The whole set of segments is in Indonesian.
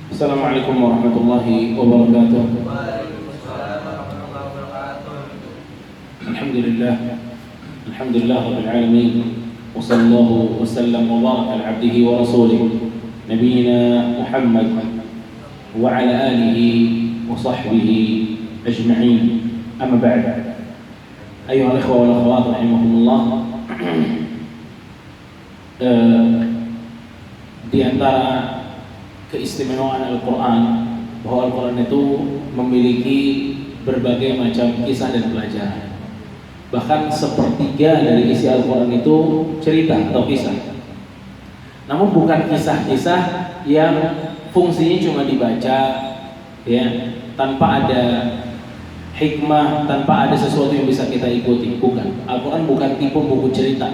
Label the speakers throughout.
Speaker 1: Assalamualaikum warahmatullahi wabarakatuh. Alhamdulillah rabbil alamin. Wa sallallahu wa sallam wa baraka ala abdihi wa rasulih nabiyina Muhammad wa ala alihi wa sahbihi ajma'in. Amma ba'd. Ayuhal ikhwa wal akhwat rahimakumullah. Di antara keistimewaan Al-Quran, bahwa Al-Quran itu memiliki berbagai macam kisah dan pelajaran. Bahkan sepertiga dari isi Al-Quran itu cerita atau kisah. Namun bukan kisah-kisah yang fungsinya cuma dibaca, ya, tanpa ada hikmah, tanpa ada sesuatu yang bisa kita ikuti. Bukan. Al-Quran bukan tipe buku cerita.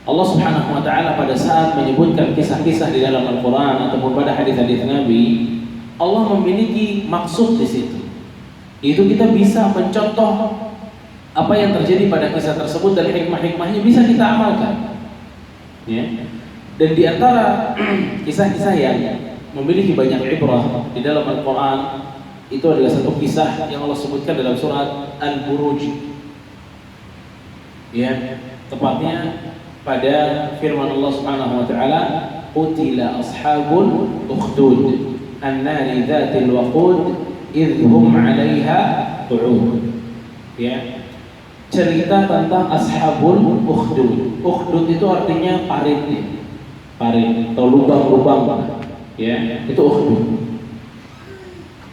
Speaker 1: Allah Subhanahu wa ta'ala pada saat menyebutkan kisah-kisah di dalam Al-Quran ataupun pada hadis-hadis Nabi, Allah memiliki maksud di situ. Itu kita bisa mencontoh apa yang terjadi pada kisah tersebut dan hikmah-hikmahnya bisa kita amalkan. Ya. Dan di antara kisah-kisah yang memiliki banyak ibrah di dalam Al-Quran, itu adalah satu kisah yang Allah sebutkan dalam surat Al-Buruj. Ya, tepatnya pada firman Allah Subhanahu wa ta'ala, qutila ashabul ukhdud an-nari dzatil waqud idhum 'alaiha qu'ud. Ya, cerita tentang ashabul ukhdud. Ukhdud itu artinya parit atau lubang-lubang, ya, itu ukhdud.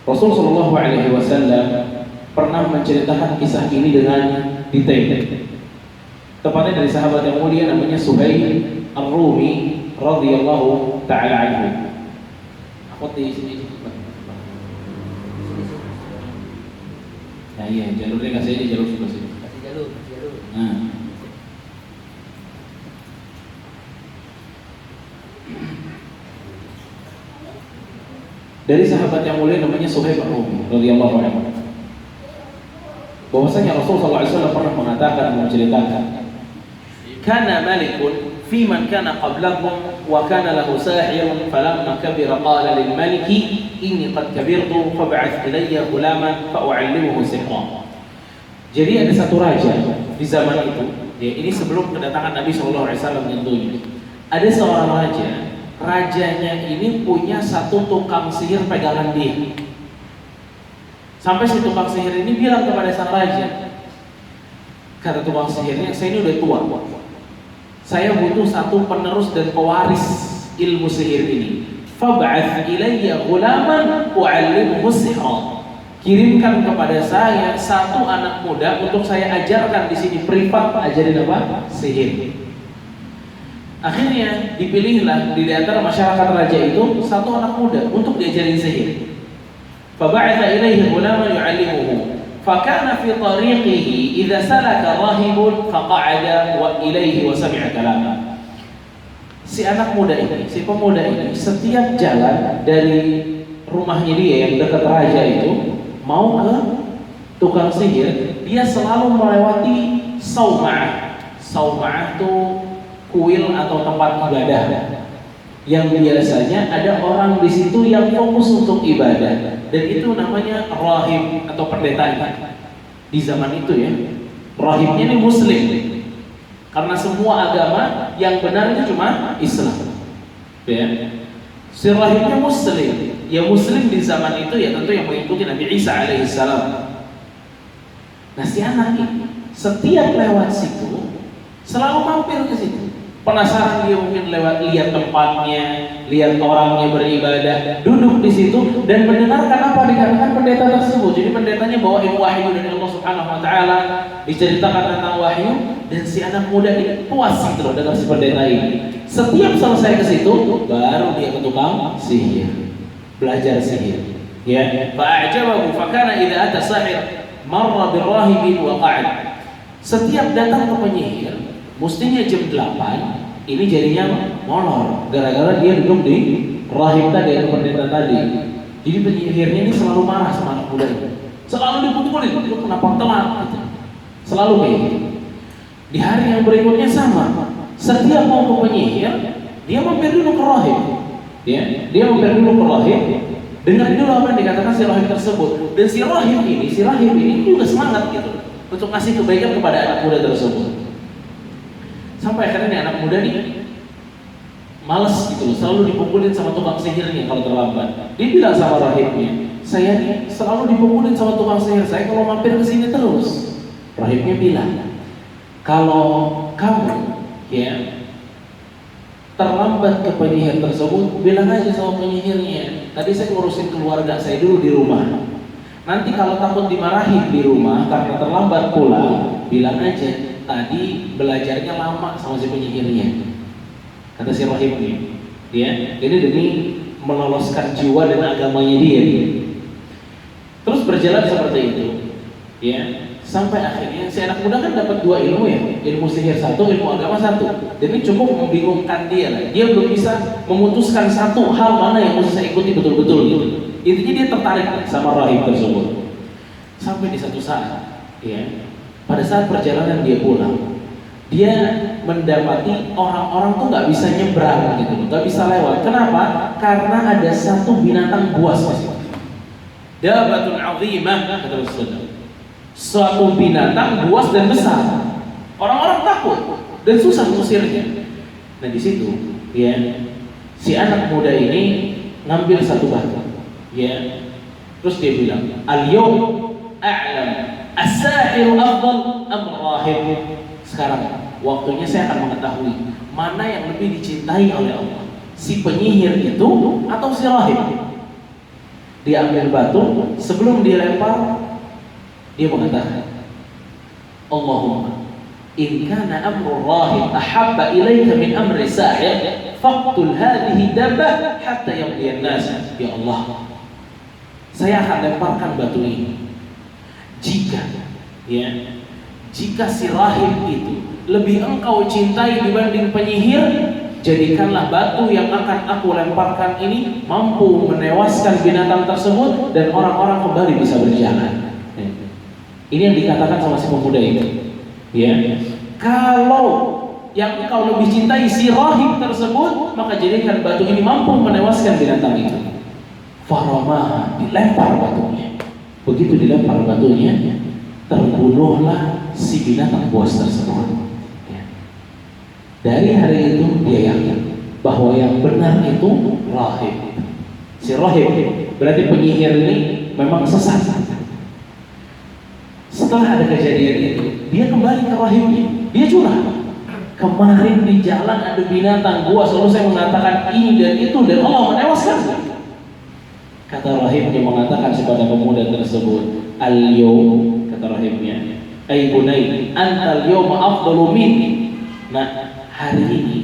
Speaker 1: Rasul sallallahu alaihi wasallam pernah menceritakan kisah ini dengan detail. Tepatnya dari sahabat yang mulia namanya Suhail Ar-Rumi radhiyallahu ta'ala anhu. Aku di sini. Nah iya, jalurnya kasih aja jalur sebelah sini. Kasih jalur. Nah. Dari sahabat yang mulia namanya Suhail Ar-Rumi radhiyallahu anhu, bahwasanya Rasulullah SAW pernah mengatakan, menceritakan, kana malikun fi man kana qablahum wa kana lahu sahirun falamma kabira qala lil maliki inni qad kabirtu fab'ath ilayya ghulaman fa u'allimuhu sihra. Jadi ada satu raja di zaman itu, ya, ini sebelum kedatangan Nabi SAW tentunya. Ada seorang raja, rajanya ini punya satu tukang sihir pegangan dia. Sampai si tukang sihir ini bilang kepada sang raja, kata tukang sihirnya, saya ini udah tua, saya butuh satu penerus dan pewaris ilmu sihir ini. Fab'ath ilayya ghulaman u'allimuhu sihra. Kirimkan kepada saya satu anak muda untuk saya ajarkan di sini privat, ajarin apa? Sihir. Akhirnya dipilihlah di antara masyarakat raja itu satu anak muda untuk diajarin sihir. Fab'atha ilayhi ghulaman yu'allimuhu. Fakana fi tariqihi idza salaka rahibun faqa'ada wa ilayhi wa sami'a kalama. Si anak muda ini, si pemuda ini, setiap jalan dari rumahnya dia yang dekat raja itu mau ke tukang sihir, dia selalu melewati sauma'ah. Sauma'ah itu kuil atau tempat ibadah yang biasanya ada orang di situ yang fokus untuk ibadah, dan itu namanya rahib atau pendetanya di zaman itu, ya. Rahibnya ini muslim, karena semua agama yang benar itu cuma Islam, ya. Si rahibnya muslim, ya muslim di zaman itu, ya tentu yang mengikuti Nabi Isa alaihissalam. Nah, si anak ini setiap lewat situ selalu mampir ke situ. Penasaran dia mungkin lewat lihat tempatnya, lihat orangnya beribadah, duduk di situ dan mendengarkan apa dikatakan pendeta tersebut. Jadi pendetanya bawain wahyu dari Allah Subhanahu wa ta'ala, diceritakan tentang wahyu, dan si anak muda ini puas gitu loh dengan si pendeta ini. Setiap selesai ke situ, baru dia ke tukang sihir, belajar sihir. Ya, fa'ajabahu fakana idza ata sahir marra birrahibin wa qa'ad. Setiap datang ke penyihir, mestinya jam 8, ini jadinya molor gara-gara dia duduk di rahib tadi atau pendeta tadi. Jadi penyihirnya ini selalu marah sama anak muda ini, selalu dipukulin, lu kenapa telat gitu. Selalu kayak gitu. Di hari yang berikutnya sama, setiap mau ke penyihir Dia mampir dulu ke rahib. Dia mampir dulu ke rahib. Dengar dulu apa yang dikatakan si rahib tersebut. Dan si rahib ini juga semangat gitu untuk ngasih kebaikan kepada anak muda tersebut. Sampai akhirnya anak muda nih males gitu, selalu dipukulin sama tukang sihirnya kalau terlambat. Dia bilang sama rahibnya, saya nih selalu dipukulin sama tukang sihir saya kalau mampir ke sini terus. Rahibnya bilang, kalau kamu terlambat ke penyihir tersebut, bilang aja sama penyihirnya, tadi saya ngurusin keluarga saya dulu di rumah. Nanti kalau takut dimarahin di rumah karena terlambat pulang, bilang aja tadi belajarnya lama sama si penyihirnya. Kata si rahib ini, ini demi meloloskan jiwa dan agamanya dia. Terus berjalan seperti itu, sampai akhirnya si anak muda kan dapat dua ilmu ilmu sihir satu, ilmu agama satu. Dan ini cukup membingungkan dia lah. Dia belum bisa memutuskan satu hal mana yang mesti saya ikuti betul-betul gitu. Intinya dia tertarik sama rahib tersebut. Sampai di satu saat, pada saat perjalanan dia pulang, dia mendapati orang-orang tuh nggak bisa nyebrang gitu, nggak bisa lewat. Kenapa? Karena ada satu binatang buas di situ. Dabatun azimah, kata Rasulullah. Suatu binatang buas dan besar. Orang-orang takut dan susah mengusirnya. Nah di situ, si anak muda ini ngambil satu batu, terus dia bilang, Al-yawm a'lam as-sahiru afdal am rahib. Sekarang waktunya saya akan mengetahui mana yang lebih dicintai oleh Allah, si penyihir itu atau si rahib. Dia ambil batu, sebelum dia lempar, dia mengatakan, Allahumma in kana amru rahib ahabba ilayka min amri sahir faqtul hadhihi dabbah hatta yamdiyan nas. Ya Allah, saya akan lemparkan batu ini jika si rahib itu lebih engkau cintai dibanding penyihir, jadikanlah batu yang akan aku lemparkan ini mampu menewaskan binatang tersebut dan orang-orang kembali bisa berjalan. Ini yang dikatakan sama si pemuda itu. Kalau yang engkau lebih cintai si rahib tersebut, maka jadikan batu ini mampu menewaskan binatang itu. Faramah, dilempar batunya. Begitu dilempar batunya, terbunuhlah si binatang buas tersebut. Dari hari itu dia yakin bahwa yang benar itu rahib. Si rahib berarti penyihir ini memang sesat. Setelah ada kejadian itu, dia kembali ke rahibnya. Dia curhat, kemarin di jalan ada binatang buas, lalu saya mengatakan ini dan itu dan Allah menewaskan. Kata rahibnya mengatakan kepada pemuda tersebut, Al-yawm, kata rahibnya, ay bunay, anta al-yawma afdalu minni. Nah, hari ini,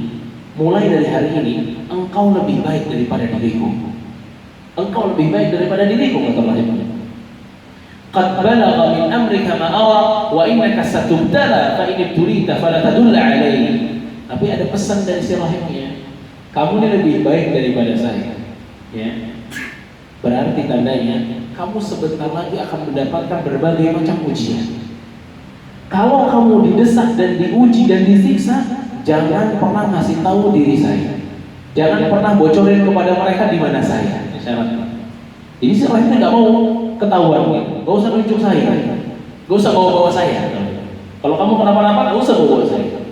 Speaker 1: mulai dari hari ini, engkau lebih baik daripada diriku. Engkau lebih baik daripada diriku, kata rahibnya. Qad balagha min amrika ma ara wa innaka satubtala fa in turita fala tadulla alayhi. Tapi ada pesan dari si rahibnya, kamu ini lebih baik daripada saya. Berarti tandanya kamu sebentar lagi akan mendapatkan berbagai macam ujian. Kalau kamu didesak dan diuji dan disiksa, jangan pernah ngasih tahu diri saya. Jangan pernah bocorin kepada mereka di mana saya. Syaratnya. Jadi si rahibnya nggak mau ketahuan, nggak usah tunjuk saya, nggak usah bawa-bawa saya. Kalau kamu kenapa-napa, nggak usah bawa saya.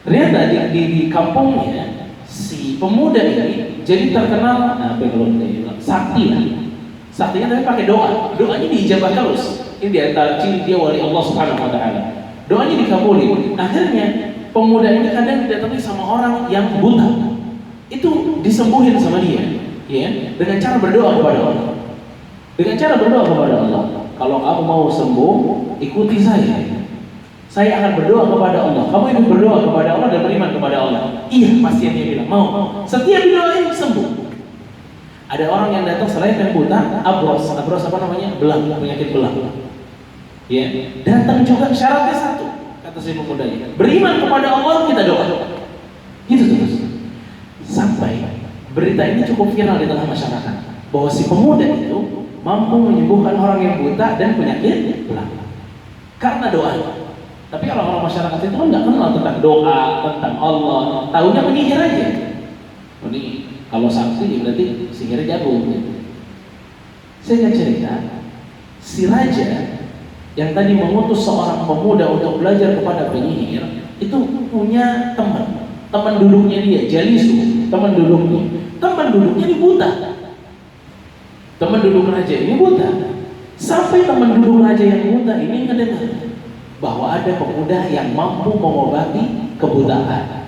Speaker 1: Ternyata di kampungnya si pemuda ini jadi terkenal, sakti lah. Saktinya tapi pakai doa. Doanya diijabah terus. Ini di antara ciri dia wali Allah Subhanahu Wa Taala. Doanya dikabulin. Akhirnya pemuda ini kadang didatangi sama orang yang buta. Itu disembuhin sama dia, dengan cara berdoa kepada Allah. Dengan cara berdoa kepada Allah. Kalau kamu mau sembuh, ikuti saya. Saya akan berdoa kepada Allah. Kamu ikut berdoa kepada Allah dan beriman kepada Allah. Iya, pasti dia bilang mau. Setiap doain sembuh. Ada orang yang datang selain yang buta, abros apa namanya? Belang, penyakit belang. Datang juga syaratnya satu, kata si pemuda ini. Beriman kepada Allah, kita doa. Gitu terus. Sampai berita ini cukup viral di tengah masyarakat bahwa si pemuda itu mampu menyembuhkan orang yang buta dan penyakit belang karena doa. Tapi kalau orang masyarakat itu kan nggak kenal tentang doa, tentang Allah, tahunya penyihir aja. Ini kalau sakti berarti sihirnya jago. Saya cerita, si raja yang tadi mengutus seorang pemuda untuk belajar kepada penyihir itu punya teman duduknya dia, jalisu, teman duduknya ini buta. Teman duduk raja ini buta. Sampai teman duduk raja yang buta ini mendengar bahwa ada pemuda yang mampu mengobati kebutaan.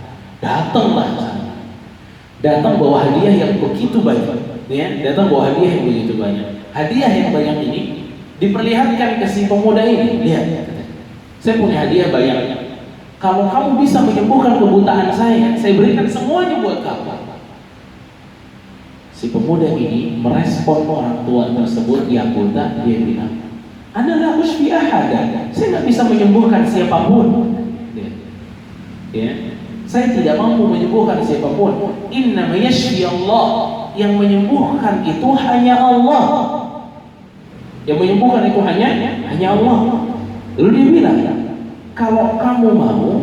Speaker 1: Datang bawa hadiah yang begitu banyak, ya, datang bawa hadiah yang begitu banyak. Hadiah yang banyak ini diperlihatkan ke si pemuda ini. Lihat, saya punya hadiah banyak. Kalau kamu bisa menyembuhkan kebutaan saya berikan semuanya buat kamu. Si pemuda ini merespon orang tua tersebut yang buta. Dia bilang, "Ana la ushfi ahada." Saya nggak bisa menyembuhkan siapapun. Ya. Saya tidak mampu menyembuhkan siapapun. Innama yashfi Allah. Yang menyembuhkan itu hanya Allah. Yang menyembuhkan itu hanya Allah. Lalu dia bilang, kalau kamu mau,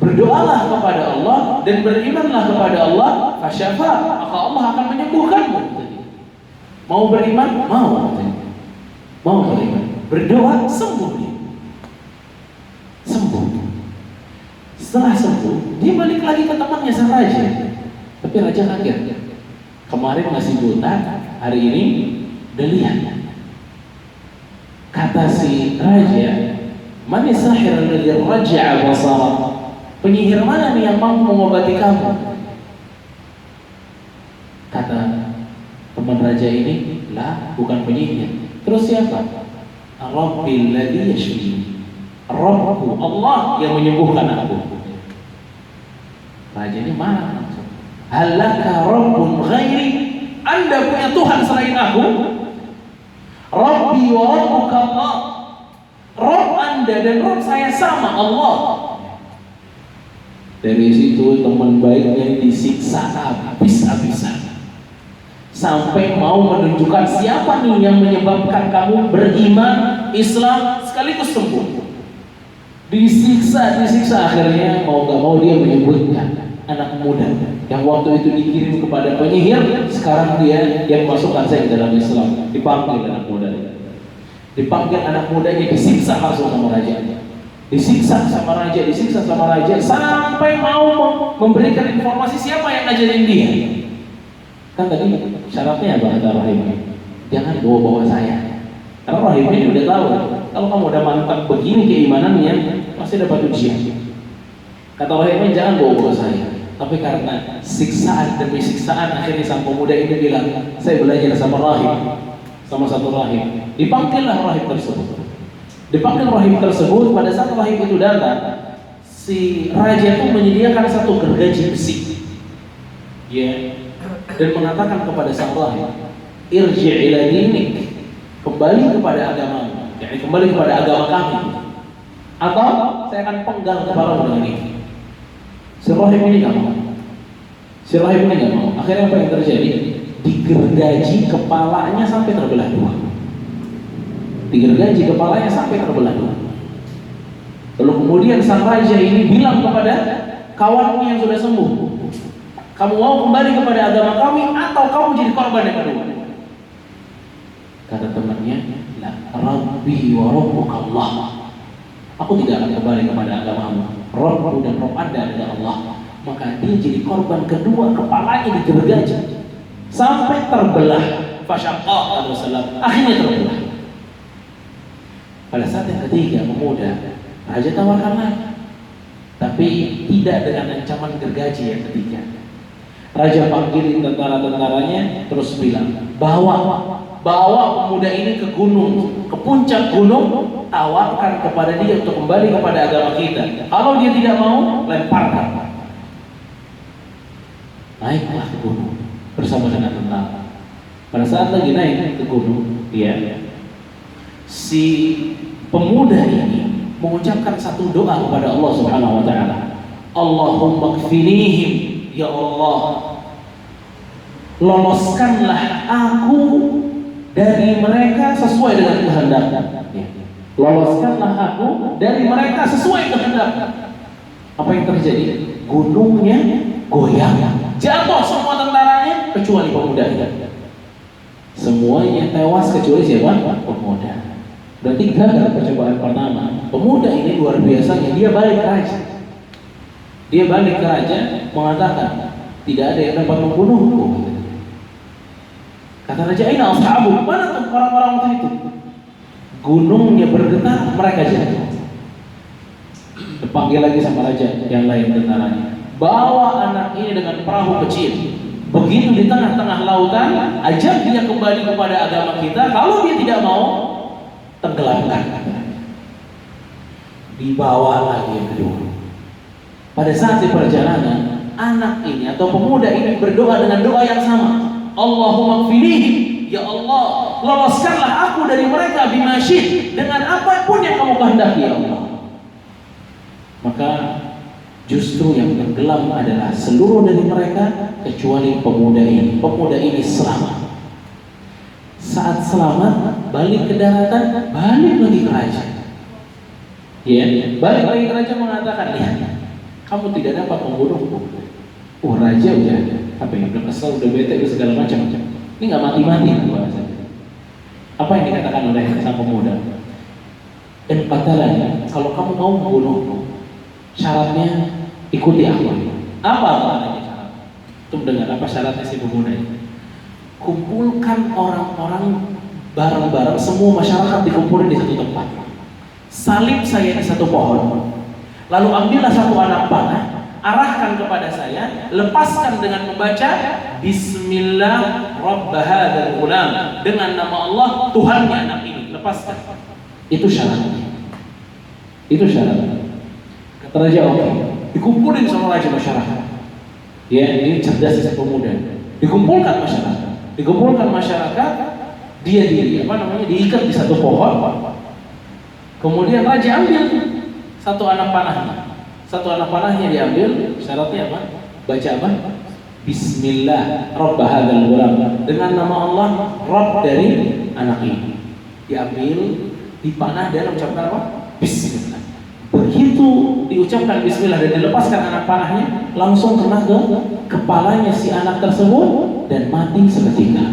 Speaker 1: berdoalah kepada Allah dan berimanlah kepada Allah, fasyafa, maka Allah akan menyembuhkanmu. Mau beriman? Mau beriman. Berdoa, sembuh dia. Sembuh. Setelah sembuh, dia balik lagi ke temannya sang raja. Tapi raja kaget. Kemarin masih buta, hari ini udah lihat. Kata si raja, "Man sahir alladhi raja'a basara?" Penyihir mana nih yang mampu mengobati kamu? Kata teman raja ini, "Lah, bukan penyihir." Terus siapa? Rabbil ladzi yashfi. Rabbku, Allah yang menyembuhkan aku. Raja ini marah. Halaka rabbun ghairi? Anda punya Tuhan selain aku? Rabbi wa rabbuka Allah. Rabb Anda dan Rabb saya sama, Allah. Dari situ teman baiknya disiksa habis-habisan. Sampai mau menunjukkan siapa nih yang menyebabkan kamu beriman Islam sekaligus sembuh. Disiksa akhirnya mau gak mau dia menyebutkan anak muda yang waktu itu dikirim kepada penyihir, sekarang dia yang masukkan saya ke dalam Islam. Dipanggil anak mudanya, disiksa langsung sama raja. Disiksa sama raja sampai mau memberikan informasi siapa yang ngajarin dia. Kan tadi syaratnya apa kata rahim? Jangan bawa-bawa saya. Karena rahim ini udah tahu, kalau kamu udah mantap begini keimanannya, pasti dapat ujian. Kata rahimnya jangan bawa-bawa saya. Tapi karena siksaan demi siksaan, akhirnya sang pemuda ini bilang, saya belajar sama satu rahim. Dipanggillah rahim tersebut. Pada saat rahim itu datang, si raja itu menyediakan satu gergaji besi, ya, dan mengatakan kepada sang rahim, irji' ila dinik, kembali kepada agama, yakni kembali kepada agama kami, atau saya akan penggal kepalamu dengan ini. Si rahim ini nggak mau. Akhirnya apa yang terjadi? Digergaji kepalanya sampai terbelah dua. Lalu kemudian sang raja ini bilang kepada kawannya yang sudah sembuh, kamu mau kembali kepada agama kami atau kamu jadi korban yang kedua? Kata temannya, la Rabbi wa rabbuka Allah. Aku tidak akan kembali kepada agamamu. Rabbku dan Rabb Anda adalah Allah. Maka dia jadi korban kedua, kepalanya digergaji sampai terbelah. Fasyaqqa Rasulullah, akhirnya terbelah. Pada saat yang ketiga, pemuda raja tawarkan lagi, tapi tidak dengan ancaman gergaji yang ketiga. Raja panggilin tentara-tentaranya, terus bilang, bawa pemuda ini ke gunung, ke puncak gunung, tawarkan kepada dia untuk kembali kepada agama kita. Kalau dia tidak mau, lemparkan. Naiklah ke gunung bersama dengan tentara. Pada saat lagi naik ke gunung, si pemuda ini mengucapkan satu doa kepada Allah Subhanahu wa taala. Allahumma kfinihim, ya Allah, loloskanlah aku dari mereka sesuai dengan kehendak-Nya. Loloskanlah aku dari mereka sesuai kehendak. Apa yang terjadi? Gunungnya goyang, jatuh semua tentara kecuali pemuda. Semuanya tewas kecuali siapa? Pemuda. Berarti gagal percobaan pertama. Pemuda ini luar biasanya, dia balik ke raja. Dia balik ke raja mengatakan, tidak ada yang dapat membunuhku. Kata raja, "Aina ashabu?" Mana orang-orang waktu itu? Gunungnya bergetar, mereka jatuh. Dipanggil lagi sama raja yang lain tentaranya. Bawa anak ini dengan perahu kecil. Begitu di tengah-tengah lautan, ajak dia kembali kepada agama kita. Kalau dia tidak mau, tenggelamkan. Dibawa lagi yang kedua. Pada saat di perjalanan, anak ini atau pemuda ini berdoa dengan doa yang sama. Allahumma kfinihi, ya Allah, loloskanlah aku dari mereka bimasyid, dengan apapun yang kamu kehendaki ya Allah. Maka justru yang tenggelam adalah seluruh dari mereka kecuali pemuda ini. Pemuda ini selamat. Saat selamat, balik ke daratan, balik lagi ke raja. Ya, balik lagi ke raja mengatakan, lihat, kamu tidak dapat membunuhku. Raja udah apa ya, udah kesel, udah bete, udah segala macam. Ini nggak mati-mati bahasanya. Apa yang dikatakan oleh sang pemuda? Dan katalah, kalau kamu mau membunuhku, syaratnya ikuti aku. Apa syaratnya? Untuk dengar apa syaratnya si pemuda ini? Kumpulkan orang-orang bareng-bareng, semua masyarakat dikumpulin di satu tempat. Salib saya di satu pohon. Lalu ambillah satu anak panah, arahkan kepada saya, lepaskan dengan membaca Bismillah Rabb hadzal ghulam, dengan nama Allah Tuhannya anak ini, lepaskan. Itu syaratnya. Itu syaratnya. Kata raja, oke. Dikumpulin sama raja masyarakat. Ya, ini cerdas si pemuda. Dikumpulkan masyarakat. Dikumpulkan masyarakat, dia diikat di satu pohon. Kemudian raja ambil satu anak panahnya. Satu anak panahnya diambil, syaratnya apa? Baca apa? Bismillah Rabb hadzal ghulam, dengan nama Allah Rabb dari anak ini. Diambil, dipanah dan ucapkan apa? Bismillah. Begitu diucapkan Bismillah dan dilepaskan anak panahnya, langsung kena ke kepalanya si anak tersebut dan mati seketika.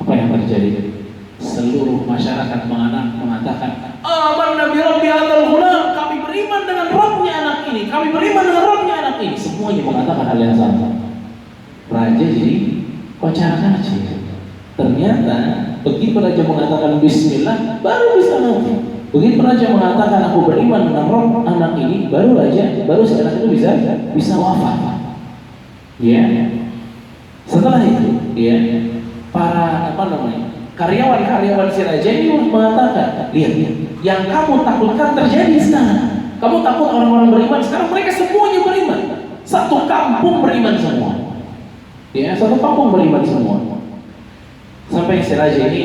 Speaker 1: Apa yang terjadi? Seluruh masyarakat mengatakan, amanna bi rabbi hadzal ghulam, kami beriman dengan Rabbnya anak ini, kami beriman dengan Rabbnya anak ini. Semuanya mengatakan hal yang sama. Raja jadi kocar kacir. Ternyata begitu raja mengatakan Bismillah, baru bisa mati. Begitu raja mengatakan aku beriman dengan Rabb anak ini, baru si anak itu bisa wafat. Ya. Setelah itu, ya, para karyawan si raja ini mengatakan, lihat, yang kamu takutkan terjadi sekarang. Kamu takut orang-orang beriman, sekarang mereka semuanya beriman. Satu kampung beriman semua. Ya, satu kampung beriman semua. Sampai si raja ini,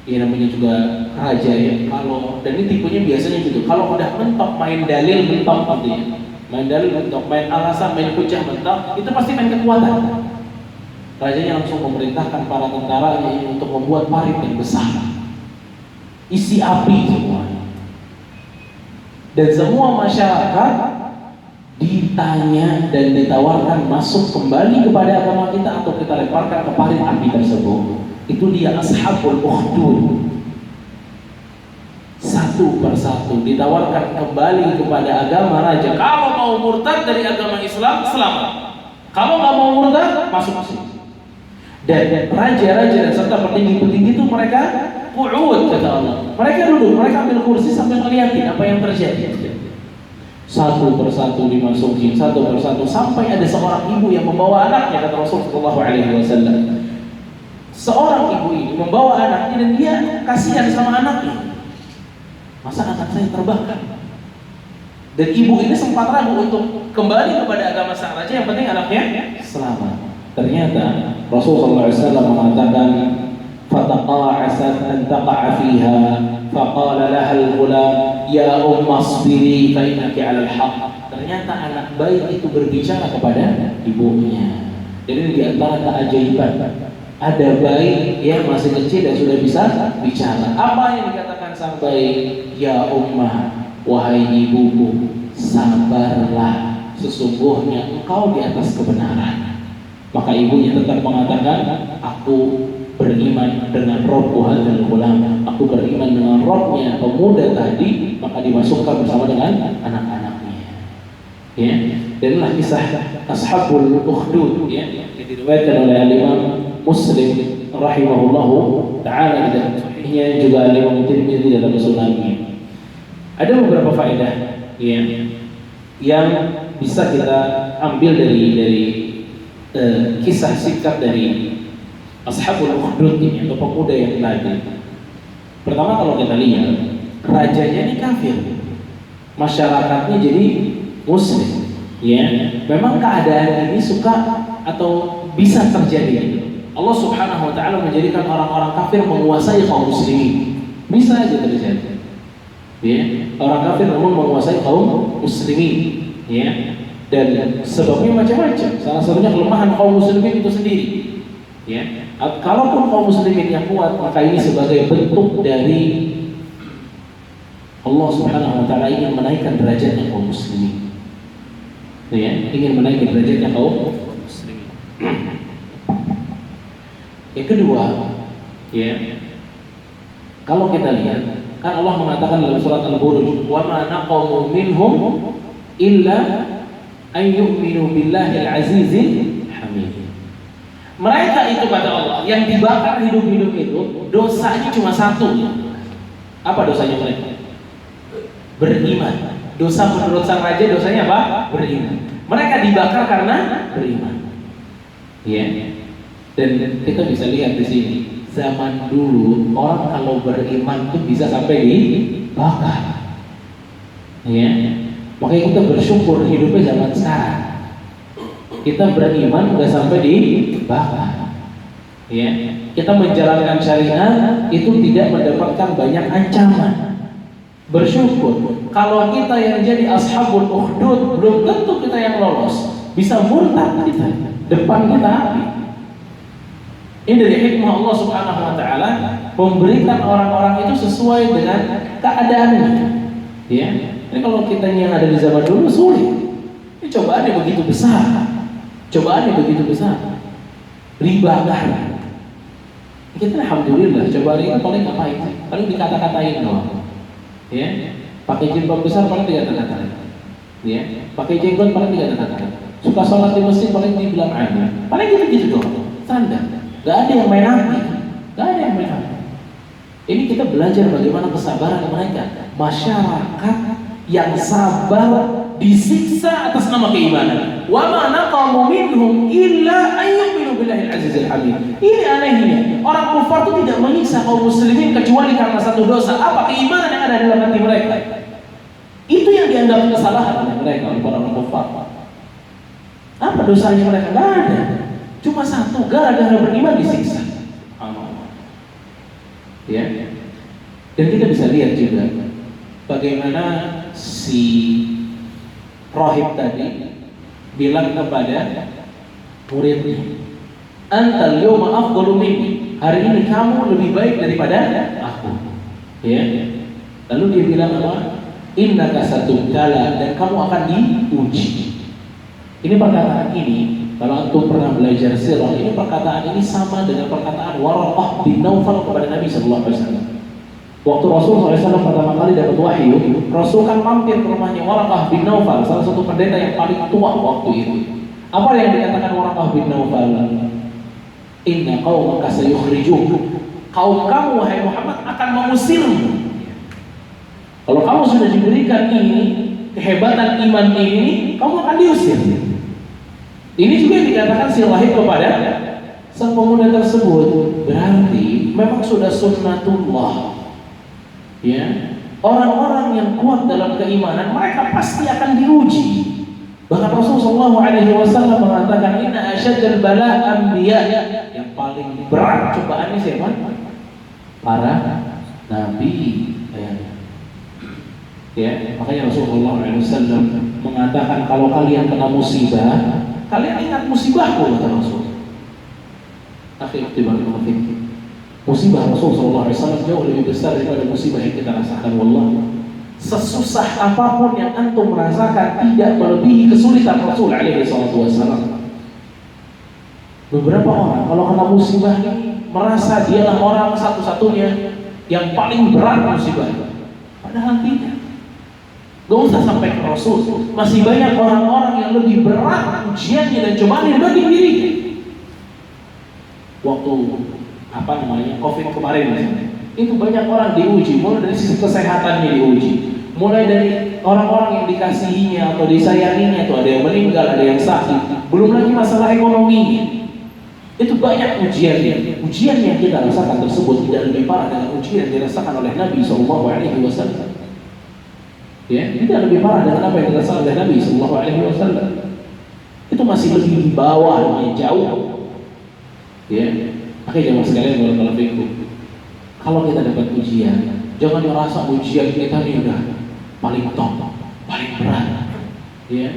Speaker 1: ya namanya juga raja ya. Kalau dan ini tipenya biasanya gitu. Kalau udah mentok main dalil mentok gitu ya. Main dalil mentok, main alasan, main hujah mentok, itu pasti main kekuatan. Rajanya langsung memerintahkan para tentaranya untuk membuat parit yang besar, isi api semua. Dan semua masyarakat ditanya dan ditawarkan masuk kembali kepada agama kita atau kita lemparkan ke parit api tersebut. Itu dia ashabul ukhdud. Satu persatu ditawarkan kembali kepada agama raja. Kalau mau murtad dari agama Islam, selamat. Kalau nggak mau murtad, masuk sini. Dan raja-raja dan serta petinggi-petinggi itu mereka qu'ud, kata Allah. Mereka duduk, mereka ambil kursi sambil ngeliatin apa yang terjadi. Satu persatu dimasukin, satu persatu, sampai ada seorang ibu yang membawa anaknya, kata Rasulullah SAW. Seorang ibu ini membawa anaknya dan dia kasihan sama anaknya. Masa anak saya terbakar? Dan ibu ini sempat ragu untuk kembali kepada agama sang raja, yang penting anaknya selamat. Ternyata Rasulullah SAW mengatakan, fataqa'asat an taqa'a fiha, faqala laha al-ghulam ya asbiri fa innaki 'ala al-haq. Ternyata anak bayi itu berbicara kepada ibunya. Jadi di antara keajaiban, ada bayi yang masih kecil dan sudah bisa bicara. Apa yang dikatakan sang bayi? Ya ummah, wahai ibuku, sabarlah, sesungguhnya engkau di atas kebenaran. maka ibunya tetap mengatakan, aku beriman dengan Rabbu hadzal ghulam, aku beriman dengan Rabbnya pemuda tadi, maka dimasukkan bersama dengan anak-anaknya. Ya, dan inilah kisah Ashabul Ukhdud ya, yang diriwayatkan oleh Imam Muslim rahimahullahu taala dan sahihnya, juga Imam Tirmidzi dalam sunannya. Ada beberapa faedah ya, yang bisa kita ambil dari kisah singkat dari Ashabul Ukhdud ini atau pemuda yang tadi. Pertama, kalau kita lihat, rajanya ini kafir, masyarakatnya jadi muslim. Ya, memang keadaan ini suka atau bisa terjadi. Allah Subhanahu Wa Taala menjadikan orang-orang kafir menguasai kaum muslimin. Bisa aja terjadi. Ya, orang kafir namun menguasai kaum muslimin. Ya, dan sebabnya macam-macam. Salah satunya kelemahan kaum muslimin itu sendiri. Ya, kalaupun kaum muslimin yang kuat, maka ini sebagai bentuk dari Allah Subhanahu Wa Taala ingin menaikkan derajatnya kaum muslimin. Ya, ingin menaikkan derajatnya kaum muslimin. Yang kedua, ya, kalau kita lihat, kan Allah mengatakan dalam surat Al-Buruj, wa ma naqamu minhum illa an yu'minu billahi al-azizil hamid. Mereka itu kata Allah yang dibakar hidup-hidup itu dosanya cuma satu. Apa dosanya mereka? Beriman. Dosa menurut sang raja dosanya apa? Beriman. Mereka dibakar karena beriman. Ya. Dan kita bisa lihat di sini, zaman dulu orang kalau beriman itu bisa sampai dibakar. Ya. Makanya kita bersyukur hidupnya zaman sekarang. Kita beriman nggak sampai dibakar. Ya. Kita menjalankan syariat itu tidak mendapatkan banyak ancaman. Bersyukur. Kalau kita yang jadi ashabul ukhdud, belum tentu kita yang lolos. Bisa murtad kita, depan kita api. Ini dari hikmah Allah Subhanahu Wa Taala memberikan orang-orang itu sesuai dengan keadaannya. Ya. Ini kalau kita yang ada di zaman dulu sulit. Ini cobaannya begitu besar. Cobaannya begitu besar. Dibakar. Kita alhamdulillah cobaan ini paling ngapain? Paling dikata-katain doang. Ya. Pakai jilbab besar paling dikata-katain. Ya. Pakai jenggot paling dikata-katain. Suka sholat di masjid paling dibilang aneh. Paling gitu-gitu doang. Standar. Gak ada yang main api. Gak ada yang main api. Ini kita belajar bagaimana kesabaran mereka. Masyarakat yang sabar disiksa atas nama keimanan. Wa ma naqamu minhum illa an yu'minu billahi al-azizil hamid. Ini anehnya. Orang kufar itu tidak menyiksa kaum muslimin kecuali karena satu dosa. Apa? Keimanan yang ada dalam hati mereka. Itu yang dianggap kesalahan oleh mereka, oleh para orang kufar. Apa dosanya mereka? Gak ada. Cuma satu, gara-gara beriman disiksa. Ya. Dan kita bisa lihat juga bagaimana si rahib tadi bilang kepada muridnya, "Antal yawma afdalu minni." Hari ini kamu lebih baik daripada aku. Ya. Lalu dia bilang apa? "Innaka satubtala," dan kamu akan diuji. Ini perkataan ini, kalau antum pernah belajar sirah, ini perkataan ini sama dengan perkataan Waraqah bin Naufal kepada Nabi sallallahu alaihi wasallam. Waktu Rasul SAW pertama kali dapat wahyu, Rasul kan mampir ke rumahnya Waraqah bin Naufal, salah satu pendeta yang paling tua waktu itu. Apa yang dikatakan Waraqah bin Naufal? Inna qaumaka sayukhrijuk. Kaum kamu wahai Muhammad akan mengusirmu. Kalau kamu sudah diberikan ini, kehebatan iman ini, kamu akan diusir. Ini juga yang dikatakan si rahib kepada sang pemuda tersebut. Berarti memang sudah sunnatullah. Ya, orang-orang yang kuat dalam keimanan mereka pasti akan diuji. Bahkan Rasulullah SAW mengatakan, inna asyaddal bala anbiya, yang paling berat cobaannya siapa? Para nabi. Ya, makanya Rasulullah SAW mengatakan, kalau kalian kena musibah, kalian ingat musibahku, kata Rasul. Musibah Rasulullah SAW jauh lebih besar daripada musibah yang kita rasakan. Wallah, sesusah apapun yang antum merasakan tidak melebihi kesulitan Rasul alaihi wasallam. Beberapa orang kalau kena musibah merasa dialah orang satu-satunya yang paling berat musibah. Padahal tidak. Gak usah sampai ke Rasul. Masih banyak orang-orang yang lebih berat ujiannya dan cobaannya bagi dirinya. Waktu COVID kemarin misalnya, itu banyak orang diuji, mulai dari sisi kesehatannya diuji, mulai dari orang-orang yang dikasihinya atau disayanginya, itu ada yang meninggal, ada yang sakit, belum lagi masalah ekonominya. Itu banyak ujiannya. Ujian yang kita rasakan tersebut tidak lebih parah dengan ujian yang dirasakan oleh Nabi SAW. Ya, tidak lebih parah dengan apa yang dirasakan oleh Nabi SAW. Itu masih lebih di bawahnya jauh. Ya, makanya jemaah sekalian barakallahu fikum. Kalau kita dapat ujian, jangan merasa ujian kita ini udah paling top, paling berat. Ya,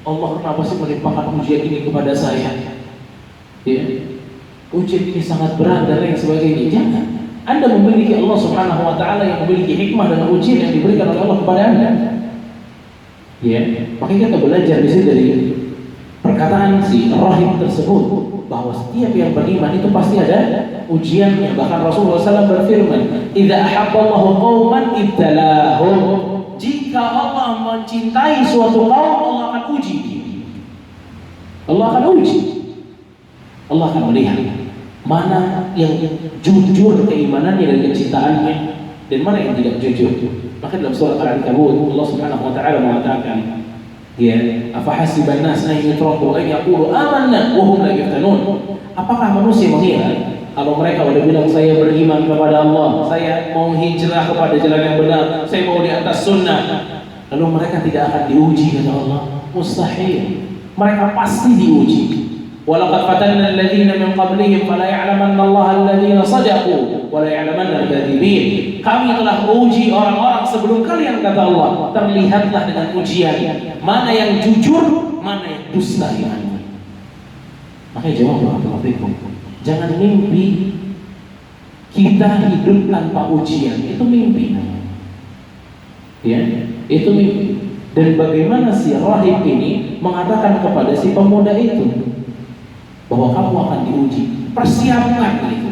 Speaker 1: Allah kenapa sih melimpahkan ujian ini kepada saya? Ya, ujian ini sangat berat dan lain sebagainya. Jangan. Anda memiliki Allah Subhanahu Wa Taala yang memiliki hikmah dengan ujian yang diberikan oleh Allah kepada Anda. Ya, makanya kita belajar di sini dari perkataan si Rahim tersebut, bahwa setiap yang beriman itu pasti ada ujiannya. Bahkan Rasulullah SAW berfirman, "Idza ahabballahu qauman ibtalahum." Jika Allah mencintai suatu kaum, Allah akan uji. Allah akan uji. Allah akan melihat mana yang jujur keimanannya dan kecintaannya dan mana yang tidak jujur. Maka dalam surah Al-Ankabut Allah Subhanahu wa taala mengatakan, ya, afahasiban nas an yutraku an yaqulu amanna wa hum la yuftanun. Apakah manusia mengira kalau mereka sudah bilang saya beriman kepada Allah, saya mau hijrah kepada jalan yang benar, saya mau di atas sunnah, lalu mereka tidak akan diuji kata Allah? Mustahil. Mereka pasti diuji. Walaqad fatanna alladziina min qablihim fala ya'lamanna Allaha alladziina shadaqu wa la ya'lamanna al-kadzibin. Kami telah uji orang-orang sebelum kalian kata Allah. Terlihatlah dengan ujian mana yang jujur, mana yang dusta imannya. Makanya jemaah barakallahu fikum, jangan mimpi kita hidup tanpa ujian. Itu mimpi. Ya, itu mimpi. Dan bagaimana si rahib ini mengatakan kepada si pemuda itu bahwa kamu akan diuji, persiapkan itu.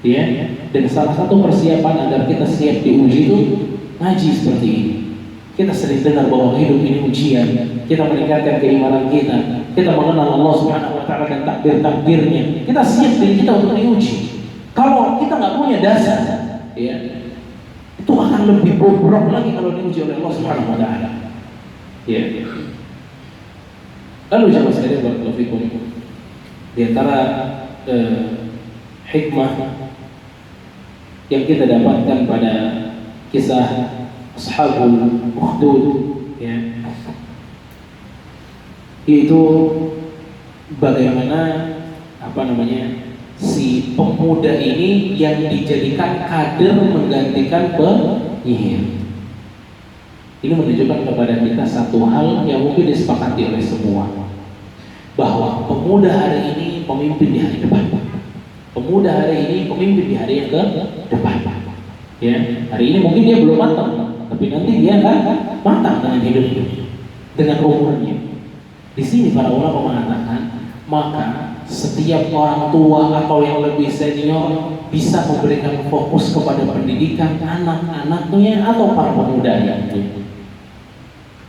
Speaker 1: Ya, dan salah satu persiapan agar kita siap diuji itu ngaji seperti ini. Kita sering dengar bahwa hidup ini ujian, kita meningkatkan keimanan kita mengenal Allah Subhanahu wa taala dan takdir-takdirnya. Kita siap diri kita untuk diuji. Kalau kita nggak punya dasar, ya, itu akan lebih bobrok lagi kalau diuji oleh Allah Subhanahu wa taala. Ya. Lalu jemaah sekalian barakallahu fikum, di antara hikmah yang kita dapatkan pada kisah Ashabul Ukhdud, ya, itu bagaimana si pemuda ini yang dijadikan kader menggantikan penyihir. Ini menunjukkan kepada kita satu hal yang mungkin disepakati oleh semua, bahwa pemuda hari ini pemimpin di hari depan. Pemuda hari ini pemimpin di hari yang ke depan. Ya, hari ini mungkin dia belum matang, tapi nanti dia akan matang dengan hidupnya, dengan umurnya. Di sini para ulama mengatakan, maka setiap orang tua atau yang lebih senior bisa memberikan fokus kepada pendidikan anak-anaknya atau para pemudanya.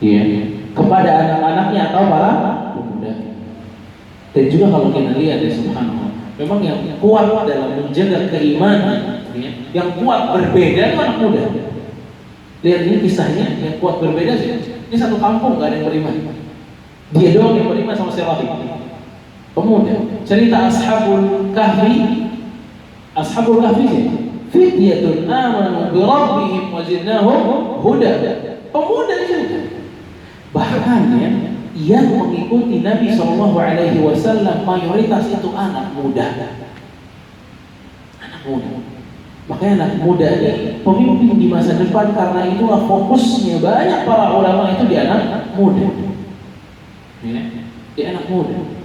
Speaker 1: Ya, kepada anak-anaknya atau para pemuda. Dan juga kalau kita lihat ya, subhanallah, memang yang kuat dalam menjaga keimanan, ya, yang kuat berbeda itu anak muda. Lihat ini kisahnya, yang kuat berbeda sih. Ini satu kampung gak ada yang beriman. Dia doang yang beriman sama si Rahib, pemuda. Cerita Ashabul Kahfi. Ashabul Kahfi sih, fityatun amanu bi rabbihim wa zidnahum huda. Pemuda juga. Bahkan ya, yang mengikuti Nabi SAW mayoritas itu anak muda. Anak muda. Makanya anak muda ini pemimpin di masa depan, karena itulah fokusnya banyak para ulama itu di anak muda. Ya, di anak muda.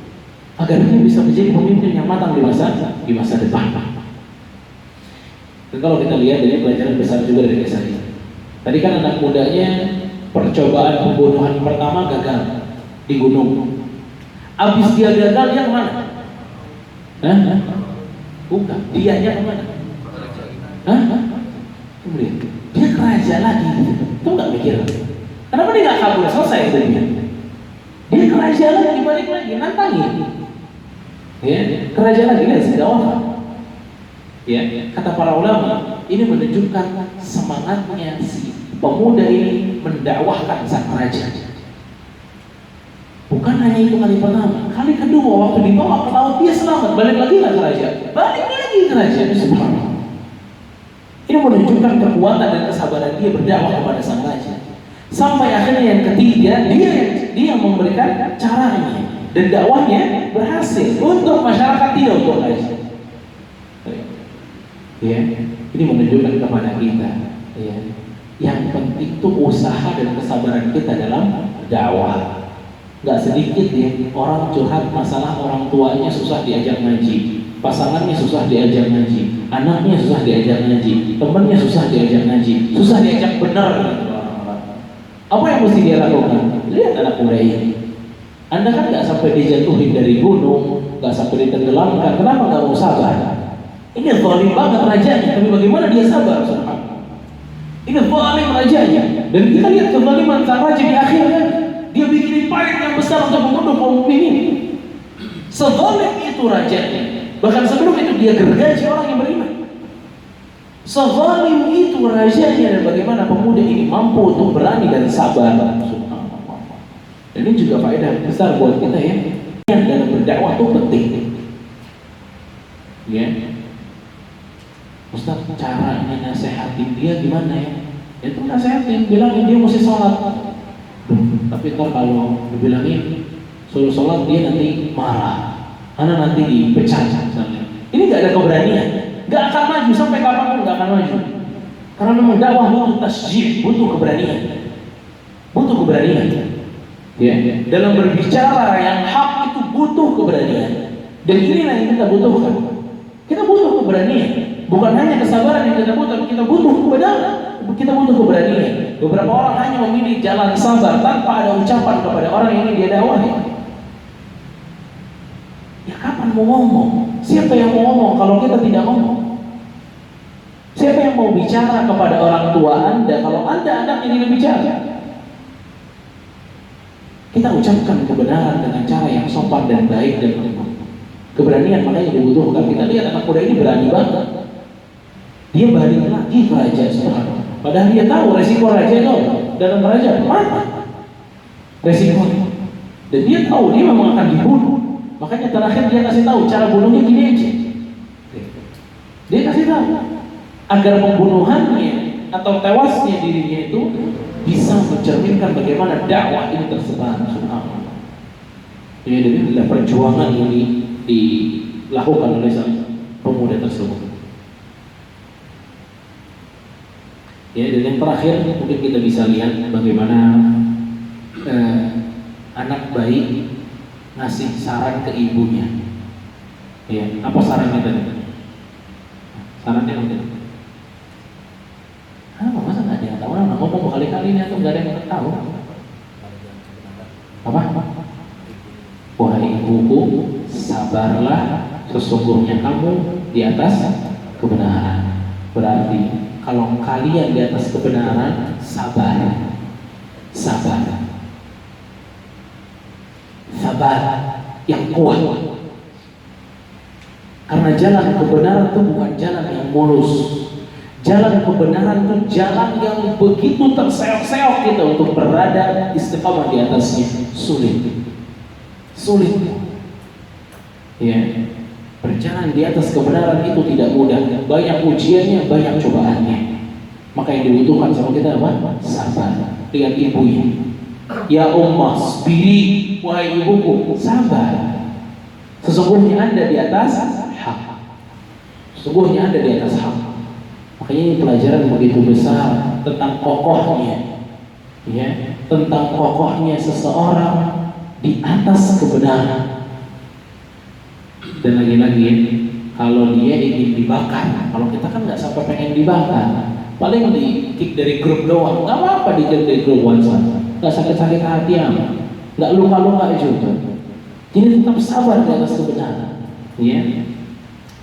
Speaker 1: Agar dia bisa menjadi pemimpin yang matang di masa depan. Dan kalau kita lihat, ini pelajaran besar juga dari kisah ini. Tadi kan anak mudanya percobaan pembunuhan pertama gagal di gunung. Abis dia gagal, yang mana? Hah? Bukan, dianya kemana? Hah? Kemudian dia ke raja lagi, itu nggak mikir. Kenapa dia nggak kabur? Selesai itu dia. Dia ke raja lagi, balik lagi, nantangi. Ya, ke raja lagi, lihat sudah wafat. Ya, kata para ulama, ini menunjukkan semangatnya si pemuda ini mendakwahkan sang raja. Bukan hanya itu kali pertama, kali kedua waktu dibawa ke laut dia selamat, balik lagi ke raja, balik lagi ke raja. Subhanallah. Ini menunjukkan kekuatan dan kesabaran dia berdakwah kepada sang raja. Sampai akhirnya yang ketiga, dia memberikan caranya dan dakwahnya berhasil untuk masyarakat, tidak untuk raja. Ya, ini menunjukkan kepada kita, ya, yang penting itu usaha dan kesabaran kita dalam dakwah. Gak sedikit ya orang curhat masalah orang tuanya susah diajak ngaji, pasangannya susah diajak ngaji, anaknya susah diajak ngaji, temannya susah diajak ngaji, susah diajak benar. Apa yang mesti dia lakukan? Lihat anak muda ini. Anda kan gak sampai dijatuhin dari gunung, gak sampai ditenggelamkan, kenapa gak mau sabar? Ini zalim banget rajanya, tapi bagaimana dia sabar? Ini zalim rajanya. Dan kita lihat kezaliman sang raja di akhirnya, dia bikin pahit yang besar untuk membunuh kaum mukminin. Sezalim itu rajanya. Bahkan sebelum itu dia gergaji orang yang beriman. Sezalim itu rajanya, dan bagaimana pemuda ini mampu untuk berani dan sabar. Subhanallah. Dan ini juga faedah besar buat kita ya. Yang dalam berdakwah itu penting. Ya. Ustaz, caranya nasehatin dia gimana ya? Itu nasehatin, bilangin dia mesti sholat. Tapi ntar kalau dibilangin suruh sholat dia nanti marah, karena nanti dipecat misalnya. Ini gak ada keberanian, gak akan maju sampai kapanpun, gak akan maju. Karena memang dakwah butuh tasjid, butuh keberanian, Ya, dalam berbicara yang hak itu butuh keberanian. Dan inilah yang kita butuhkan. Kita butuh keberanian. Bukan hanya kesabaran yang kita butuh, kita butuh kebenaran, kita butuh keberanian. Beberapa orang hanya memilih jalan sabar tanpa ada ucapan kepada orang yang ingin dia dakwahi. Ya kapan mau ngomong? Siapa yang mau ngomong kalau kita tidak ngomong? Siapa yang mau bicara kepada orang tua Anda kalau Anda anak yang tidak bicara? Kita ucapkan kebenaran dengan cara yang sopan dan baik dan lembut. Keberanian makanya dibutuhkan. Kita lihat anak muda ini berani banget. Dia balik lagi ke raja sekarang. Padahal dia tahu resiko raja itu dalam raja mati. Resiko. Dan dia tahu dia memang akan dibunuh. Makanya terakhir dia kasih tahu cara bunuhnya gini aja. Dia kasih tahu agar pembunuhannya atau tewasnya dirinya itu bisa mencerminkan bagaimana dakwah ini tersebar. Subhanallah. Jadi adalah perjuangan ini dilakukan oleh sang pemuda tersebut. Ya, dan yang terakhir mungkin kita bisa lihat bagaimana anak baik ngasih saran ke ibunya. Ya, apa sarannya tadi? Sarannya apa? Masa nggak ada yang tahu? Orang ngomong berkali-kali ini atau nggak ada yang tahu? Apa? Wahai ibuku, sabarlah, sesungguhnya kamu di atas kebenaran. Berarti kalau kalian di atas kebenaran, sabar, yang kuat. Karena jalan kebenaran itu bukan jalan yang mulus. Jalan kebenaran itu jalan yang begitu terseok-seok kita untuk berada istiqamah di atasnya. Sulit. Ya. Berjalan di atas kebenaran itu tidak mudah. Banyak ujiannya, banyak cobaannya. Maka yang dibutuhkan sama kita apa? Sabar. Lihat ibunya. Ya ummah, sabiri, wahai ibuku, sabar. Sesungguhnya Anda di atas hak. Sesungguhnya Anda di atas hak. Makanya ini pelajaran begitu besar tentang kokohnya, ya, tentang kokohnya seseorang di atas kebenaran. Dan lagi-lagi, kalau dia ingin dibakar, kalau kita kan nggak sampai pengen dibakar, paling di kick dari grup doang, nggak apa-apa di kick dari grup WhatsApp, nggak sakit-sakit hati amat, nggak luka-luka juga. Jadi tetap sabar di atas kebenaran. Ya.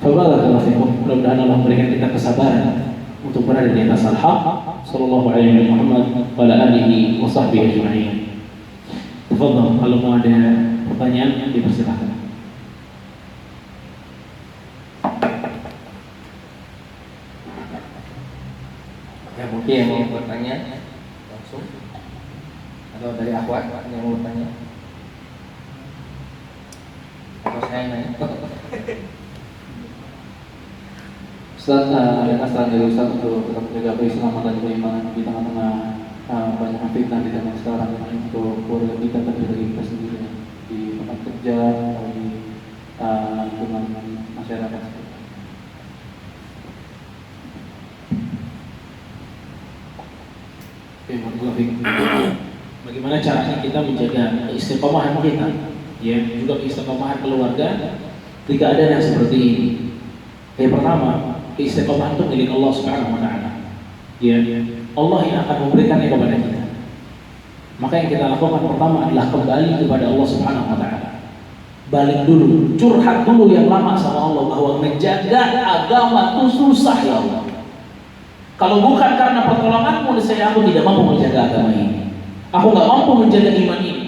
Speaker 1: Barakallahu fikum. Mudah-mudahan Allah memberikan kita kesabaran untuk berada di atas al-haq. Sallallahu alaihi Muhammad wa ala alihi wa sahbihi ajma'in. Tafadhal, kalau mau ada pertanyaan dipersilakan.
Speaker 2: Ya, mungkin yang mau bertanya langsung atau dari akhwat yang mau bertanya atau saya nanya.
Speaker 3: Ustaz, ada saran dari Ustaz untuk tetap menjaga keislaman dan keimanan di tengah-tengah banyak fitnah di zaman sekarang, untuk keluarga kita dan dari kita sendiri di tempat kerja atau di lingkungan masyarakat.
Speaker 1: Bagaimana caranya kita menjaga keistiqomahan kita, ya, juga keistiqomahan keluarga ketika ada yang seperti ini. Yang pertama, keistiqomahan itu milik Allah Subhanahu wa taala. Ya, Allah yang akan memberikannya kepada kita. Maka yang kita lakukan pertama adalah kembali kepada Allah Subhanahu wa taala. Balik dulu, curhat dulu yang lama sama Allah bahwa menjaga agama itu susah ya Allah. Kalau bukan karena pertolonganmu, aku tidak mampu menjaga agama ini. Aku nggak mampu menjaga iman ini.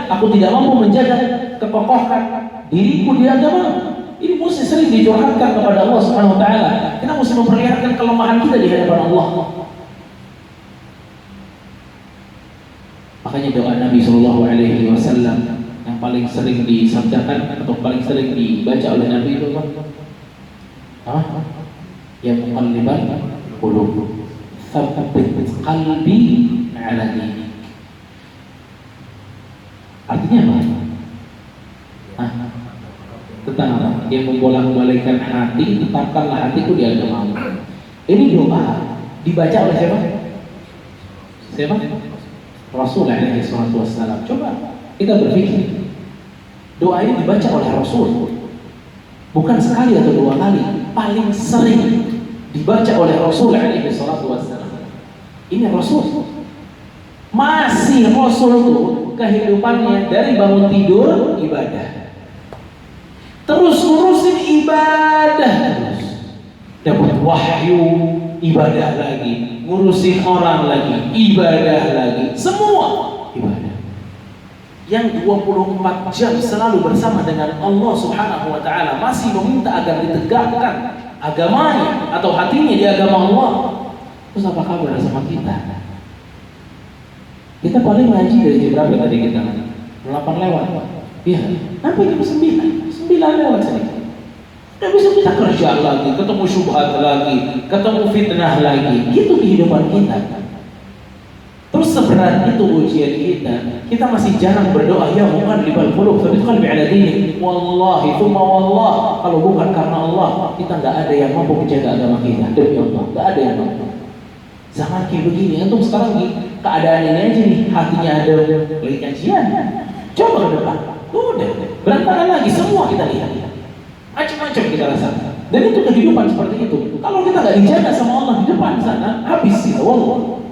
Speaker 1: Aku tidak mampu menjaga kekokohan diriku di agama. Ini mesti sering dicurhatkan kepada Allah Subhanahu wa taala. Kita mesti memperlihatkan kelemahan kita di hadapan Allah. Makanya doa Nabi Shallallahu alaihi wasallam yang paling sering disabdakan atau paling sering dibaca oleh Nabi itu apa? Ya muqallibal qulub, tsabbit qalbi ala dinik. Artinya apa? Tentang apa? Yang membolak-balikkan hati, tetapkanlah hatiku di agamamu. Ini doa dibaca oleh siapa? Siapa? Rasul alaihi salatu wassalam. Coba kita berpikir, doa ini dibaca oleh Rasul bukan sekali atau dua kali, paling sering dibaca oleh Rasul alaihi salatu wassalam. Ini Rasul. Masih Rasul itu kehidupannya dari bangun tidur ibadah, terus ngurusin ibadah, terus dapat wahyu ibadah lagi, ngurusin orang lagi ibadah lagi, semua ibadah. Yang 24 jam selalu bersama dengan Allah Subhanahu wa taala, masih meminta agar ditegakkan agamanya atau hatinya di agama Allah. Terus apa kabar sama kita? Kita paling ngaji dari jam berapa tadi kita? 8 lewat. Iya, sampai jam 9 lewat sedikit. Udah bisa kita kerja lagi, ketemu syubhat lagi, ketemu fitnah lagi. Gitu kehidupan kita. Terus seberat itu ujian kita masih jarang berdoa, ya muqallibal qulub tsabbit qalbi ala dinik. Wallahi tsumma wallah, kalau bukan karena Allah, kita enggak ada yang mampu menjaga agama kita. Demi Allah, enggak ada yang mampu. Zaman kayak begini, antum sekarang di keadaan ini aja nih, hatinya ada lagi kajian. Coba ke depan, udah berantakan lagi semua kita lihat. Macam-macam kita rasakan. Dan itu kehidupan seperti itu. Kalau kita nggak dijaga sama Allah di depan sana, habis kita. Wallah.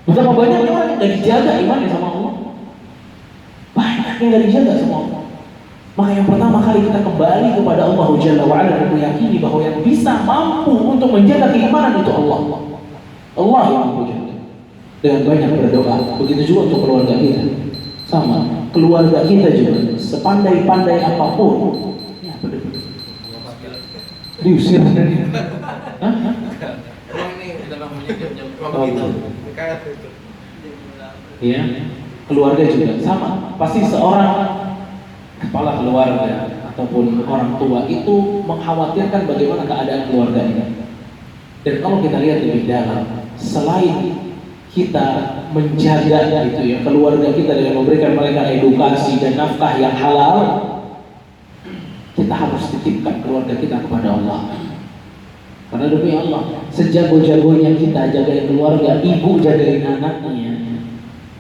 Speaker 1: Betapa banyak orang yang nggak dijaga imannya sama Allah. Banyak yang nggak dijaga sama Allah. Maka yang pertama kali kita kembali kepada Allah Jalla wa'ala dan meyakini bahwa yang bisa mampu untuk menjaga keimanan itu Allah. Allah yang mampu jaga. Dengan banyak berdoa. Begitu juga untuk keluarga kita. Sama, keluarga kita juga. Sepandai-pandai apapun, ya benar-benar diusir. Hah? Iya, keluarga juga sama. Pasti seorang kepala keluarga ataupun orang tua itu mengkhawatirkan bagaimana keadaan keluarganya. Dan kalau kita lihat lebih dalam, selain kita menjaga itu ya keluarga kita dengan memberikan mereka edukasi dan nafkah yang halal, kita harus titipkan keluarga kita kepada Allah. Karena demi Allah, sejago-jagonya kita jagain keluarga, ibu jagain anaknya,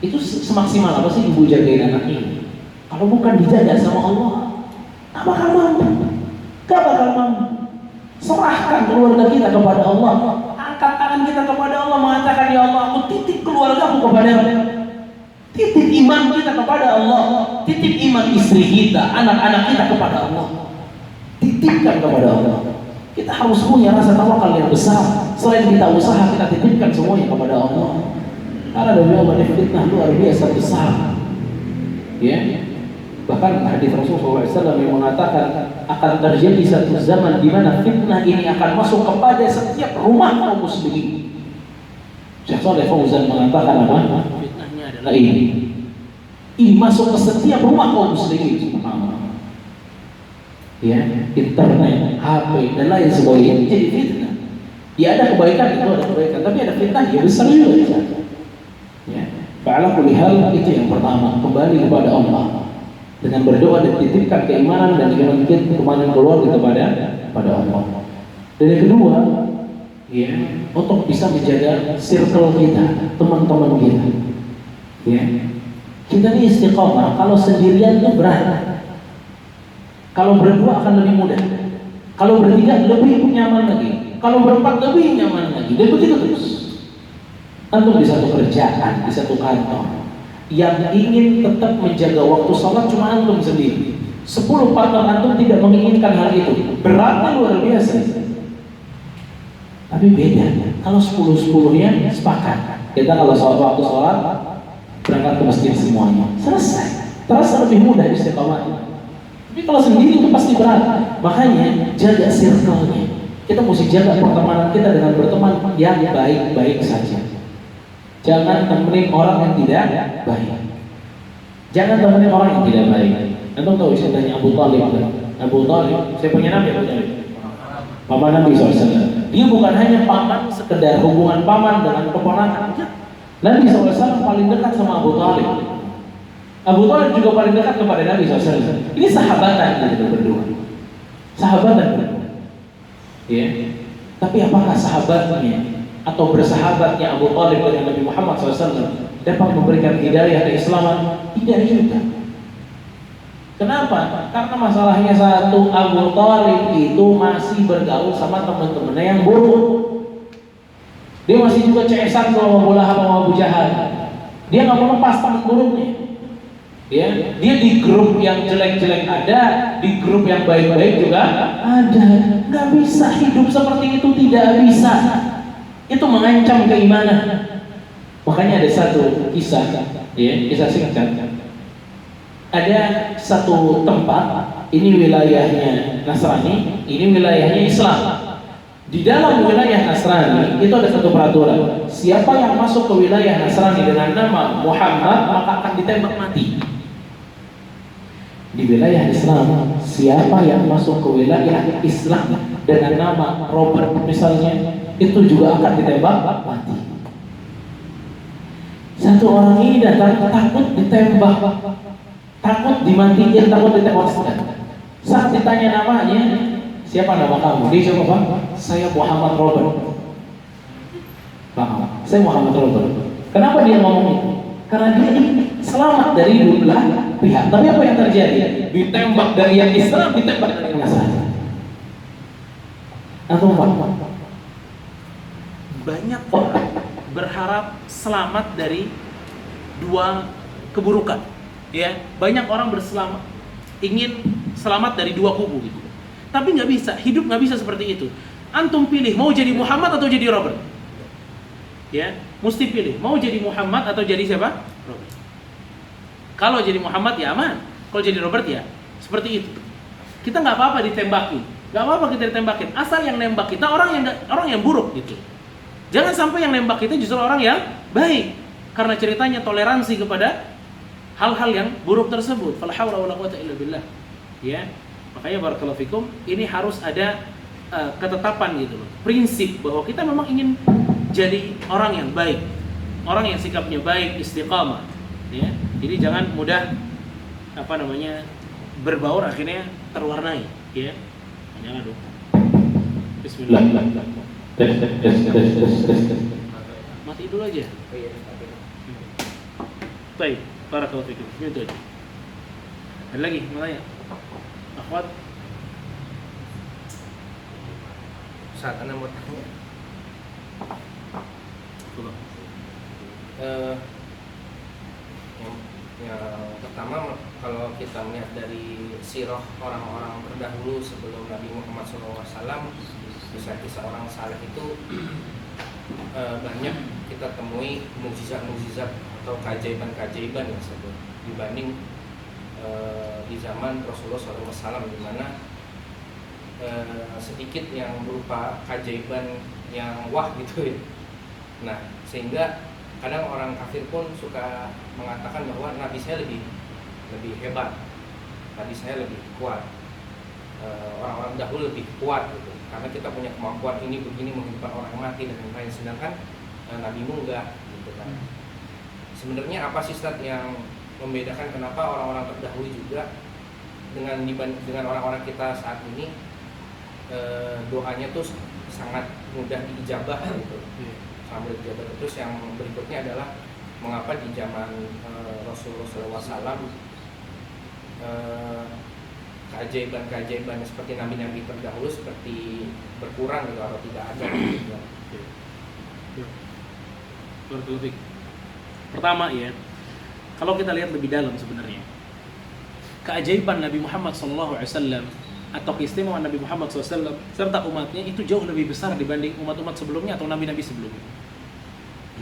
Speaker 1: itu semaksimal apa sih ibu jagain anaknya? Kalau bukan dijaga sama Allah, gak bakal mampu. Gak bakal mampu. Serahkan keluarga kita kepada Allah. Angkat tangan kita kepada Allah, mengatakan, ya Allah, aku titip keluargaku kepada-Mu. Titip iman kita kepada Allah. Titip iman istri kita, anak-anak kita kepada Allah. Titipkan kepada Allah. Kita harus punya rasa tawakal yang besar. Selain kita usaha, kita titipkan semuanya kepada Allah. Karena demi Allah fitnah luar biasa besar. Ya. Bahkan hadis Rasulullah SAW yang mengatakan akan terjadi satu zaman di mana fitnah ini akan masuk kepada setiap rumah kaum muslimin. Syekh Shalih Fauzan mengatakan apa? Fitnahnya adalah ini. Ini masuk ke setiap rumah kaum muslimin. Subhanallah. Ya, internet, HP dan lain sebagainya jadi fitnah. Ya ada kebaikan itu ada kebaikan, tapi ada fitnah ya besar juga. Ya, fa'ala kulli hal itu yang pertama, kembali kepada Allah dengan berdoa dan titipkan keimanan dan keimanan keluarga kepada Allah. Dan yang kedua, ya, untuk bisa menjaga circle kita, teman-teman kita. Ya. Kita ini istiqomah, kalau sendirian itu berat. Kalau berdua akan lebih mudah. Kalau bertiga lebih nyaman lagi. Kalau berempat lebih nyaman lagi. Dan begitu terus. Antum di satu kerjaan, di satu kantor, yang ingin tetap menjaga waktu sholat cuma antum sendiri. 10 partner antum tidak menginginkan hal itu. Beratnya luar biasa. Tapi beda. Kalau 10-10-nya sepakat. Kita kalau waktu sholat berangkat ke masjid semuanya, selesai. Terasa lebih mudah istiqomah. Tapi kalau sendiri itu pasti berat. Makanya jaga circle-nya. Kita mesti jaga pertemanan kita dengan berteman yang baik-baik saja. Jangan temenin orang yang tidak baik. Jangan temenin orang yang tidak baik. Antum tahu ceritanya Abu Thalib. Abu Thalib, saya punya nama Abu Thalib. Paman Nabi SAW. Dia bukan hanya paman sekedar hubungan paman dengan keponakan. Nabi SAW paling dekat sama Abu Thalib. Abu Thalib juga paling dekat kepada Nabi SAW. Ini sahabatan gitu berdua. Sahabatan berdua. Ya. Tapi apakah sahabatnya atau bersahabatnya Abu Thalib dengan Nabi Muhammad SAW dapat memberikan hidayah keislaman? Tidak juga. Kenapa? Karena masalahnya satu, Abu Thalib itu masih bergaul sama teman-temannya yang buruk. Dia masih juga CS-an sama Abu Lahab sama Abu Jahal. Dia nggak mau lepas teman buruknya. Ya, dia di grup yang jelek-jelek ada, di grup yang baik-baik juga ada. Nggak bisa hidup seperti itu, tidak bisa. Itu mengancam keimanan. Makanya ada satu kisah, ya, kisah singkat. Ada satu tempat, ini wilayahnya Nasrani, ini wilayahnya Islam. Di dalam wilayah Nasrani itu ada satu peraturan. Siapa yang masuk ke wilayah Nasrani dengan nama Muhammad maka akan ditembak mati. Di wilayah Islam, siapa yang masuk ke wilayah Islam dengan nama Robert misalnya, itu juga akan ditembak mati. Satu orang ini datang takut ditembak, takut dimatiin, takut ditembak. Saat ditanya namanya, siapa nama kamu? Dia jawab, saya Muhammad Robert. Paham? Saya Muhammad Robert. Kenapa dia ngomong itu? Karena dia selamat dari dua pihak. Tapi apa yang terjadi? Ditembak dari yang Islam, ditembak dari yang Nasrani. Atau apa? Banyak orang berharap selamat dari dua keburukan. Ya, banyak orang berselamat, ingin selamat dari dua kubu gitu. Tapi nggak bisa, hidup nggak bisa seperti itu. Antum pilih mau jadi Muhammad atau jadi Robert. Ya, mesti pilih mau jadi Muhammad atau jadi siapa? Robert. Kalau jadi Muhammad ya aman, kalau jadi Robert ya seperti itu. Kita nggak apa-apa ditembakin, nggak apa-apa kita ditembakin. Asal yang nembak kita orang yang buruk gitu. Jangan sampai yang nembak kita justru orang yang baik, karena ceritanya toleransi kepada hal-hal yang buruk tersebut. Fala haula wala quwwata illa billah. Ya. Makanya barakallahu fikum, ini harus ada ketetapan gitu loh. Prinsip bahwa kita memang ingin jadi orang yang baik, orang yang sikapnya baik, istiqamah, ya. Jadi jangan mudah berbaur akhirnya terwarnai, ya. Jangan dong. Bismillah. Mati dulu aja. Baik, barakallahu fikum. Itu aja. Ada lagi mau tanya? Akhwat,
Speaker 2: saat Anda mau tanya, yang pertama kalau kita melihat dari sirah orang-orang terdahulu sebelum Nabi Muhammad SAW, kisah-kisah orang saleh itu banyak kita temui mukjizat-mukjizat atau keajaiban-keajaiban yang disebut dibanding di zaman Rasulullah SAW, di mana sedikit yang berupa keajaiban yang wah gitu ya. Nah, sehingga kadang orang kafir pun suka mengatakan bahwa nabi saya lebih hebat, nabi saya lebih kuat, orang-orang dahulu lebih kuat gitu, karena kita punya kemampuan ini begini menghidupkan orang mati dan lain-lain, sedangkan nabimu enggak gitu kan. Sebenarnya apa sih Ustaz yang membedakan kenapa orang-orang terdahulu juga dengan orang-orang kita saat ini doanya tuh sangat mudah diijabah gitu, sangat mudah diijabah. Terus yang berikutnya adalah mengapa di zaman Rasulullah SAW keajaiban-keajaiban seperti nabi-nabi terdahulu seperti berkurang gitu atau tidak ada gitu.
Speaker 1: Berlebih. Pertama ya, kalau kita lihat lebih dalam sebenarnya keajaiban Nabi Muhammad SAW atau keistimewaan Nabi Muhammad SAW serta umatnya itu jauh lebih besar dibanding umat-umat sebelumnya atau nabi-nabi sebelumnya.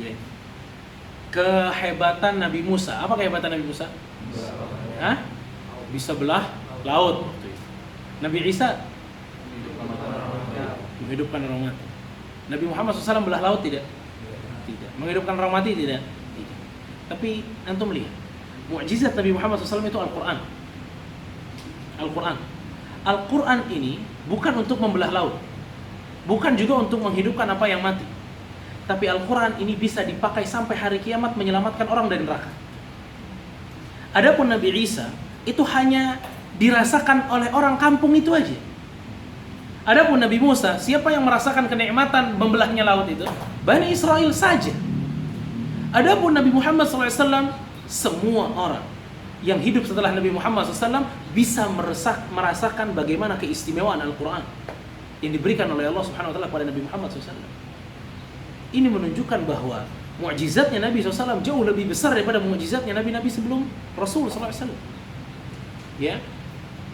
Speaker 1: Yeah. Kehebatan Nabi Musa, apa kehebatan Nabi Musa? Hah? Bisa belah laut. Nabi Isa menghidupkan orang mati. Nabi Muhammad SAW belah laut tidak? Tidak. Menghidupkan orang mati tidak? Tidak. Tapi antum lihat, mukjizat Nabi Muhammad SAW itu Al-Quran. Al-Quran. Al-Quran ini bukan untuk membelah laut, bukan juga untuk menghidupkan apa yang mati. Tapi Al-Quran ini bisa dipakai sampai hari kiamat menyelamatkan orang dari neraka. Adapun Nabi Isa itu hanya dirasakan oleh orang kampung itu aja. Adapun Nabi Musa, siapa yang merasakan kenikmatan membelahnya laut itu? Bani Israel saja. Adapun Nabi Muhammad SAW, semua orang yang hidup setelah Nabi Muhammad SAW bisa merasakan bagaimana keistimewaan Al-Quran yang diberikan oleh Allah Subhanahu Wa Taala kepada Nabi Muhammad SAW. Ini menunjukkan bahwa mukjizatnya Nabi SAW jauh lebih besar daripada mukjizatnya Nabi-Nabi sebelum Rasul SAW. Ya,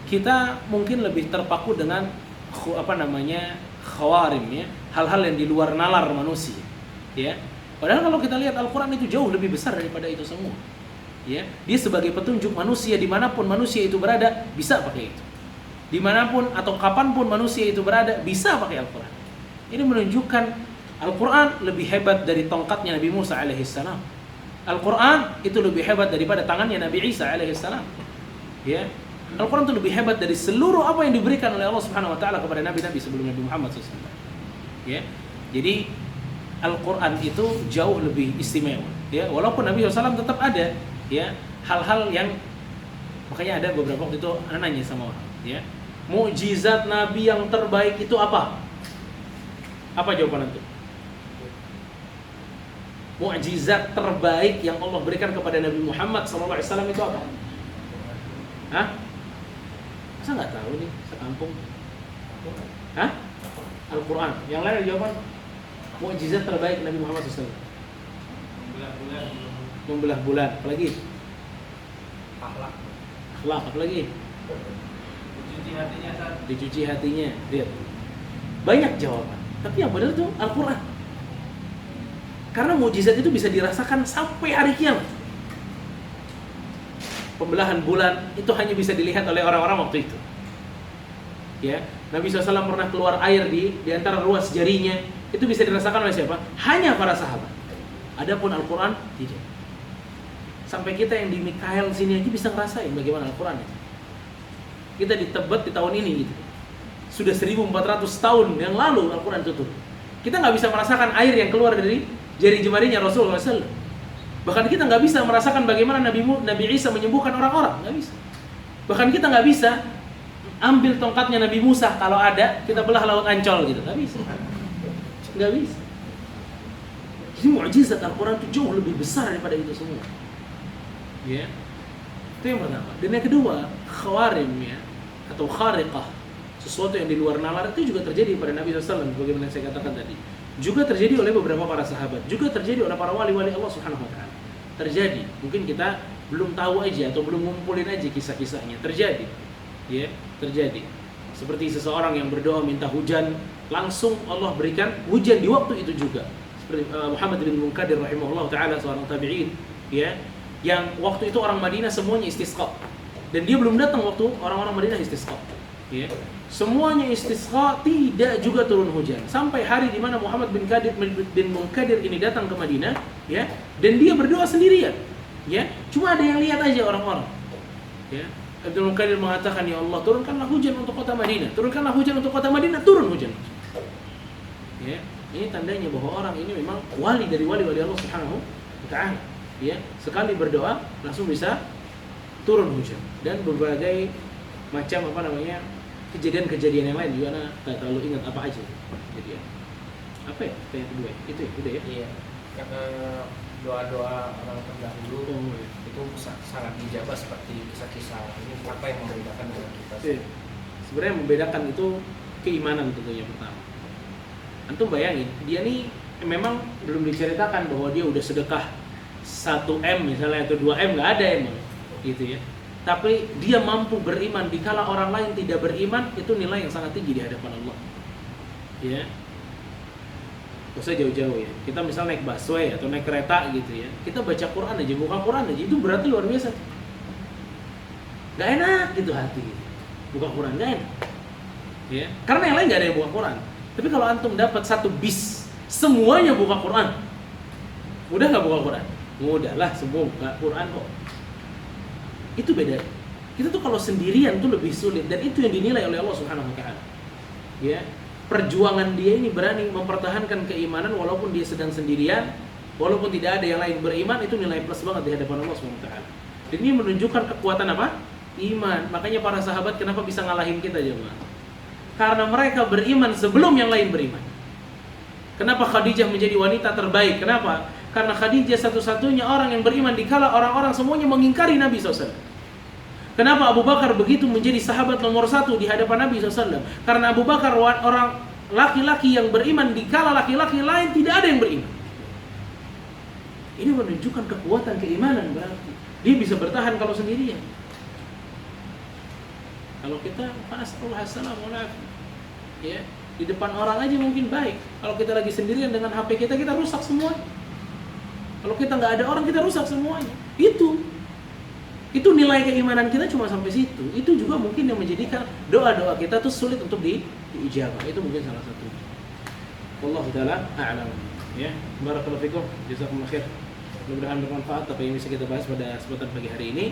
Speaker 1: kita mungkin lebih terpaku dengan khawarim ya, hal-hal yang di luar nalar manusia. Ya, padahal kalau kita lihat Al-Quran itu jauh lebih besar daripada itu semua. Ya, dia sebagai petunjuk manusia dimanapun manusia itu berada bisa pakai itu. Dimanapun atau kapanpun manusia itu berada bisa pakai Al-Quran. Ini menunjukkan Al-Quran lebih hebat dari tongkatnya Nabi Musa alaihissalam. Al-Quran itu lebih hebat daripada tangannya Nabi Isa alaihissalam. Ya, Al-Quran itu lebih hebat dari seluruh apa yang diberikan oleh Allah Subhanahu Wa Taala kepada nabi-nabi sebelum Nabi Muhammad SAW. Ya, jadi Al-Quran itu jauh lebih istimewa. Ya, walaupun Nabi SAW tetap ada ya hal-hal yang, makanya ada beberapa waktu itu anak nanya sama orang ya, mukjizat Nabi yang terbaik itu apa? Apa jawaban itu? Mukjizat terbaik yang Allah berikan kepada Nabi Muhammad SAW itu apa? Hah? Masa nggak tahu nih sekampung? Hah? Al-Quran. Yang lain ada jawaban? Mukjizat terbaik Nabi Muhammad SAW. Membelah bulan. Apalagi? Akhlak. Apalagi? Dicuci hatinya. Lihat. Banyak jawaban. Tapi yang benar itu Al-Quran. Karena mukjizat itu bisa dirasakan sampai hari kiamat. Pembelahan bulan itu hanya bisa dilihat oleh orang-orang waktu itu. Ya, Nabi SAW pernah keluar air di antara ruas jarinya, itu bisa dirasakan oleh siapa? Hanya para sahabat. Adapun Al-Quran tidak. Sampai kita yang di Mikael sini aja bisa ngerasain bagaimana Al-Quran itu. Kita di Tebet di tahun ini gitu. Sudah 1400 tahun yang lalu Al-Quran itu turun. Kita nggak bisa merasakan air yang keluar dari jari jemarinya Rasulullah SAW. Bahkan kita nggak bisa merasakan bagaimana Nabi Isa menyembuhkan orang-orang, nggak bisa. Bahkan kita nggak bisa ambil tongkatnya Nabi Musa kalau ada, kita belah laut Ancol gitu, nggak bisa. Nggak bisa. Jadi mukjizat Al-Quran itu jauh lebih besar daripada itu semua. Ya, itu yang pertama. Dan yang kedua, khawarim ya, atau khariqah, sesuatu yang di luar nalar itu juga terjadi pada Nabi SAW, bagaimana saya katakan tadi. Juga terjadi oleh beberapa para sahabat, juga terjadi oleh para wali-wali Allah Subhanahu Wa Taala. Terjadi, mungkin kita belum tahu aja atau belum ngumpulin aja kisah-kisahnya. Terjadi, ya, terjadi. Seperti seseorang yang berdoa minta hujan, langsung Allah berikan hujan di waktu itu juga. Seperti Muhammad bin Munkadir rahimahullah taala, seorang tabi'in, ya, yang waktu itu orang Madinah semuanya istisqa. Dan dia belum datang waktu orang-orang Madinah istisqa. Ya. Semuanya istisqa, tidak juga turun hujan. Sampai hari di mana Muhammad bin Munkadir ini datang ke Madinah, ya, dan dia berdoa sendirian. Ya, cuma ada yang lihat aja orang-orang. Ya. Abdul Munkadir mengatakan, ya Allah, turunkanlah hujan untuk kota Madinah. Turunkanlah hujan untuk kota Madinah, turun hujan. Ya, ini tandanya bahwa orang ini memang wali dari wali-wali Allah Subhanahu wa taala. Ya, sekali berdoa langsung bisa turun hujan. Dan berbagai macam kejadian-kejadian yang lain juga nggak terlalu ingat apa aja. Jadi ya. Apa ya? Yang kedua itu ya, udah ya.
Speaker 2: Iya. Karena doa-doa orang terdahulu itu sangat dijabah, seperti kisah-kisah ini. Apa yang membedakan dengan kita?
Speaker 1: Sebenarnya yang membedakan itu keimanan tentunya pertama. Antum bayangin, dia nih memang belum diceritakan bahwa dia udah sedekah 1M misalnya atau 2M, nggak ada emang gitu ya. Tapi dia mampu beriman dikala orang lain tidak beriman, itu nilai yang sangat tinggi di hadapan Allah. Ya. Gak usah jauh-jauh ya. Kita misal naik busway atau naik kereta gitu ya. Kita baca Quran aja, buka Quran aja, itu berarti luar biasa. Gak enak gitu hati gitu. Buka Quran gak enak. Ya. Karena yang lain gak ada yang buka Quran. Tapi kalau antum dapat satu bis, semuanya buka Quran. Mudah gak buka Quran? Mudah lah, semua buka Quran kok. Itu beda. Kita tuh kalau sendirian tuh lebih sulit, dan itu yang dinilai oleh Allah Subhanahu wa taala. Ya, perjuangan dia ini berani mempertahankan keimanan walaupun dia sedang sendirian, walaupun tidak ada yang lain beriman, itu nilai plus banget di hadapan Allah Subhanahu wa taala. Dan ini menunjukkan kekuatan apa? Iman. Makanya para sahabat kenapa bisa ngalahin kita jemaah? Karena mereka beriman sebelum yang lain beriman. Kenapa Khadijah menjadi wanita terbaik? Kenapa? Karena Khadijah satu-satunya orang yang beriman dikala orang-orang semuanya mengingkari Nabi SAW. Kenapa Abu Bakar begitu menjadi sahabat nomor 1 di hadapan Nabi SAW? Karena Abu Bakar orang laki-laki yang beriman dikala laki-laki lain tidak ada yang beriman. Ini menunjukkan kekuatan keimanan berarti. Dia bisa bertahan kalau sendirian. Kalau kita ya, di depan orang aja mungkin baik. Kalau kita lagi sendirian dengan HP kita rusak semua. Kalau kita nggak ada orang, kita rusak semuanya. Itu nilai keimanan kita cuma sampai situ. Itu juga mungkin yang menjadikan doa-doa kita tuh sulit untuk diijabah. Itu mungkin salah satu. Wallahu taala a'lam. Ya, barakallahu fikum. Jazakumullah khair. Mudah-mudahan bermanfaat apa yang bisa kita bahas pada kesempatan pagi hari ini.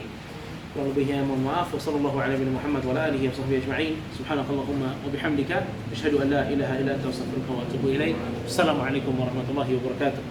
Speaker 1: Kurang lebihnya mohon maaf. Wassallallahu ala nabiyyina Muhammad wa ala alihi wa sahbihi ajma'in. Subhanakallahumma wa bihamdika asyhadu an la ilaha illa anta astaghfiruka wa atubu ilaik. Assalamualaikum warahmatullahi wabarakatuh.